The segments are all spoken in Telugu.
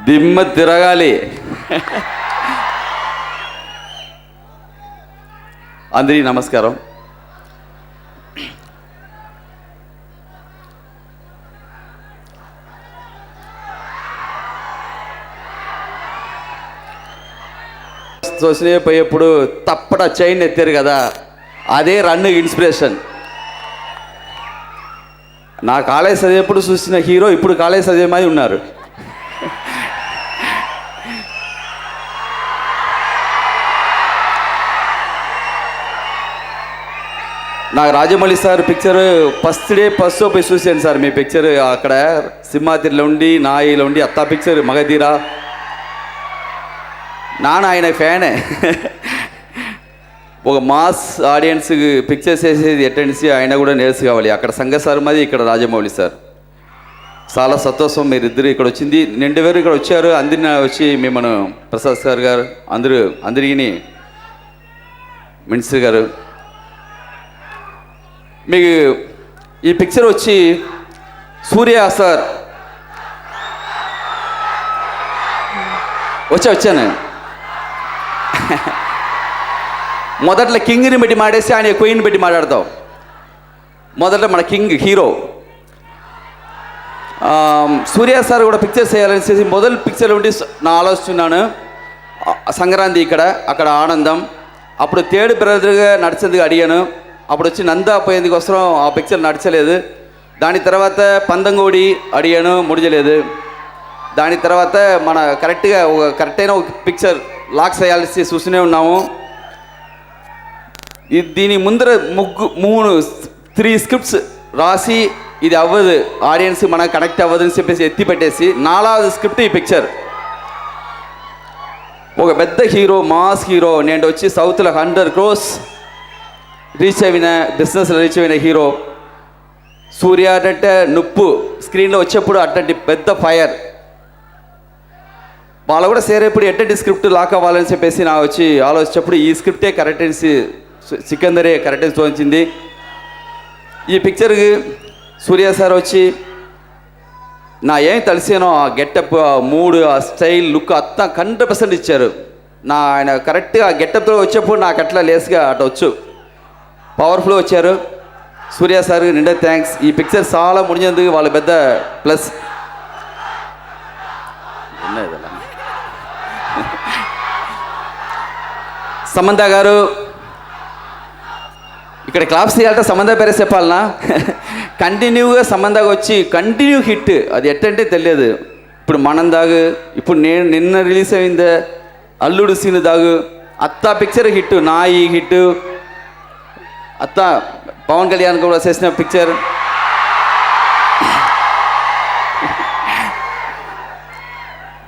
దిమ్మ తిరగాలి. అందరికీ నమస్కారం. చూసినే పోయేప్పుడు తప్పట చైన్ ఎత్తారు కదా, అదే రన్ ఇన్స్పిరేషన్. నా కాలేజ్ చదివేప్పుడు చూసిన హీరో ఇప్పుడు కాలేజ్ చదివే మాది ఉన్నారు. నాకు Rajamouli sir picture first day first show పోయి చూశాను సార్. మీ పిక్చర్ అక్కడ సింహాద్రిలో ఉండి, నాయిలో ఉండి, అత్తా పిక్చర్ మగధీరా. నాన్న ఆయన ఫ్యానే. ఒక మాస్ ఆడియన్స్ పిక్చర్స్ వేసేది ఎట్టెన్సీ ఆయన కూడా నేర్చు కావాలి. అక్కడ సంగ సార్ మాది, ఇక్కడ రాజమౌళి సార్. చాలా సంతోషం మీరిద్దరు ఇక్కడ వచ్చింది. 2 వేరు ఇక్కడ వచ్చారు. అందరిని వచ్చి మిమ్మల్ని ప్రసాద్ సార్ గారు అందరికీ మినిస్టర్ గారు, మీకు ఈ పిక్చర్ వచ్చి సూర్య సార్ వచ్చాను. మొదట్లో కింగ్ని పెట్టి మాడేసి ఆయన క్వీన్ పెట్టి మాట్లాడతాం. మొదట్లో మన కింగ్ హీరో సూర్య సార్ కూడా పిక్చర్స్ చేయాలనేసి మొదలు పిక్చర్ ఉండి నా ఆలోచిస్తున్నాను. సంక్రాంతి ఇక్కడ, అక్కడ ఆనందం. అప్పుడు థర్డ్ బ్రదర్గా నడిచేందుకు అడిగాను. అప్పుడు వచ్చి నందా పోయేందుకోసం ఆ పిక్చర్ నడిచలేదు. దాని తర్వాత పందంగోడి అడిగాను, ముడిచలేదు. దాని తర్వాత మన కరెక్ట్గా కరెక్ట్ అయిన ఒక పిక్చర్ లాక్స్ వేయాల్సి చూస్తూనే ఉన్నాము. దీని ముందర 3 స్క్రిప్ట్స్ రాసి ఇది అవ్వదు, ఆడియన్స్ మనకు కనెక్ట్ అవ్వదు అని చెప్పేసి ఎత్తి పెట్టేసి 4వ స్క్రిప్ట్ ఈ పిక్చర్. ఒక పెద్ద హీరో, మాస్ హీరో, నేను వచ్చి సౌత్లో 100 crores రీచ్ అయిన బిజినెస్లో రీచ్ అయిన హీరో సూర్య. అంటే నొప్పు స్క్రీన్లో వచ్చేప్పుడు అట్లాంటి పెద్ద ఫైర్. వాళ్ళు కూడా సేరేప్పుడు ఎట్టంటి స్క్రిప్ట్ లాక్ అవ్వాలని చెప్పేసి నా వచ్చి ఆలోచించేప్పుడు ఈ స్క్రిప్టే కరెక్టెన్సీ సికందరే కరెక్టెన్స్ తోచింది. ఈ పిక్చర్కి సూర్య సార్ వచ్చి నా ఏం తెలిసానో ఆ గెటప్, ఆ మూడ్, ఆ స్టైల్, లుక్ అంతా 100% ఇచ్చారు. నా ఆయన కరెక్ట్గా ఆ గెటప్తో వచ్చేప్పుడు నాకు అట్లా లేస్గా అటు వచ్చు పవర్ఫుల్ వచ్చారు. సూర్య సార్ నిండా థ్యాంక్స్. ఈ పిక్చర్ చాలా ముడిచేందుకు వాళ్ళ పెద్ద ప్లస్. సమంత గారు ఇక్కడ క్లాప్స్ తీయాలంటే సమంత పేరే చెప్పాలనా? కంటిన్యూగా సమంతగా వచ్చి కంటిన్యూ హిట్. అది ఎట్టంటే తెలియదు. ఇప్పుడు మనం దాగు, ఇప్పుడు నిన్న రిలీజ్ అయిందే అల్లుడు సీన్ దాగు, అత్తా పిక్చర్ హిట్, నాయి హిట్, అత్తా పవన్ కళ్యాణ్ కూడా చేసిన పిక్చర్.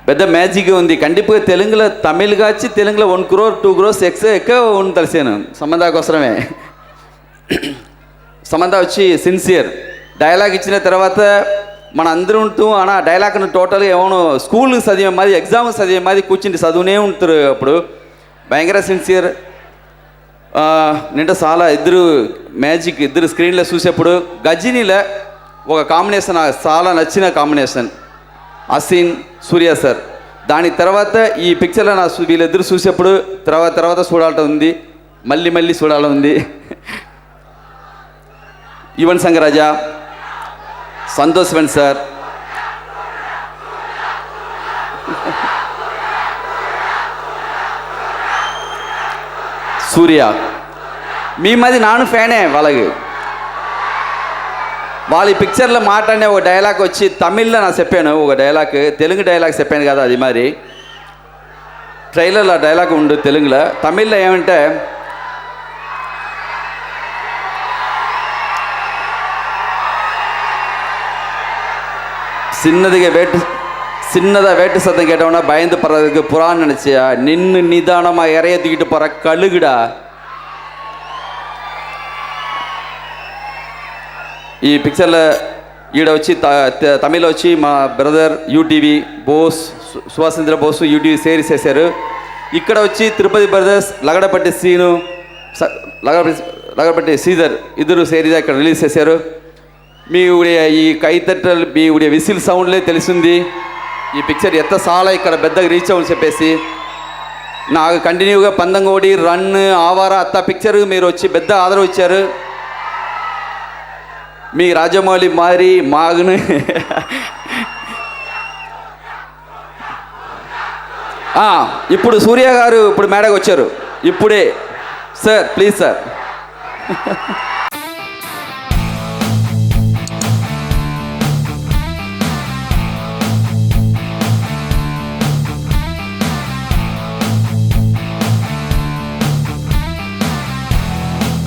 పెద్ద మ్యాజిక్గా ఉంది. కండిపుగా తెలుగులో తమిళ్ కాచి తెలుగులో 1 crore 2 crores ఎక్కువ ఉంది తెలిసాను సమంత కోసమే. సమంత వచ్చి సిన్సియర్ డైలాగ్ ఇచ్చిన తర్వాత మన అందరూ ఉంటూ అన్న డైలాగ్ను టోటల్గా ఏమో స్కూల్కి చదివే మాది, ఎగ్జామ్కి చదివే మాది కూర్చుంటే చదువునే ఉంటారు. అప్పుడు భయంకర సిన్సియర్. నిండా చాలా ఇద్దరు మ్యాజిక్, ఇద్దరు స్క్రీన్లో చూసేప్పుడు గజినీలో ఒక కాంబినేషన్ నాకు చాలా నచ్చిన కాంబినేషన్ అసీన్ సూర్య సార్. దాని తర్వాత ఈ పిక్చర్లో నా వీళ్ళిద్దరు చూసేప్పుడు తర్వాత చూడాలంట ఉంది, మళ్ళీ చూడాలని ఉంది. యువన్ సంగరాజా, సంతోష్ వెన్ సార్, సూర్య మీ మధ్య నాను ఫ్యానే. వాళ్ళ ఈ పిక్చర్లో మాట్లాడిన ఒక డైలాగ్ వచ్చి తమిళ్లో నా చెప్పాను, ఒక డైలాగ్ తెలుగు డైలాగ్ చెప్పాను కదా, అది మరి ట్రైలర్లో డైలాగ్ ఉండు తెలుగులో. తమిళ్లో ఏమంటే சின்னதாக வேட்டு சத்தம் கேட்டவனா பயந்து பறதுக்கு புறான்னு நினச்சியா, நின்று நிதானமாக இறைய தூக்கிட்டு போகிற கழுகுடா. ఈ పిక్చర్లో ఈడ వచ్చి తమిళ్లో వచ్చి మా బ్రదర్ యూటీవీ బోస్, సుభాష్ చంద్ర బోసు యూటీవీ సేరీ చేశారు. ఇక్కడ వచ్చి తిరుపతి బ్రదర్స్, లగడపట్టి సీను, లగడపట్టి శ్రీధర్ ఇద్దరు సేరీగా ఇక్కడ రిలీజ్ చేశారు. మీ ఈ కైతట్టలు, మీ విసిల్ సౌండ్లే తెలిసింది. ఈ పిక్చర్ ఎత్త చాలా ఇక్కడ పెద్దగా రీచ్ అవ్వని చెప్పేసి నాకు కంటిన్యూగా పందంగోడి రన్ ఆవార అత్త పిక్చర్ మీరు వచ్చి పెద్ద ఆదరవు ఇచ్చారు. మీ రాజమౌళి మారి మాగును ఇప్పుడు సూర్య గారు ఇప్పుడు మేడకు వచ్చారు ఇప్పుడే. Sir please sir.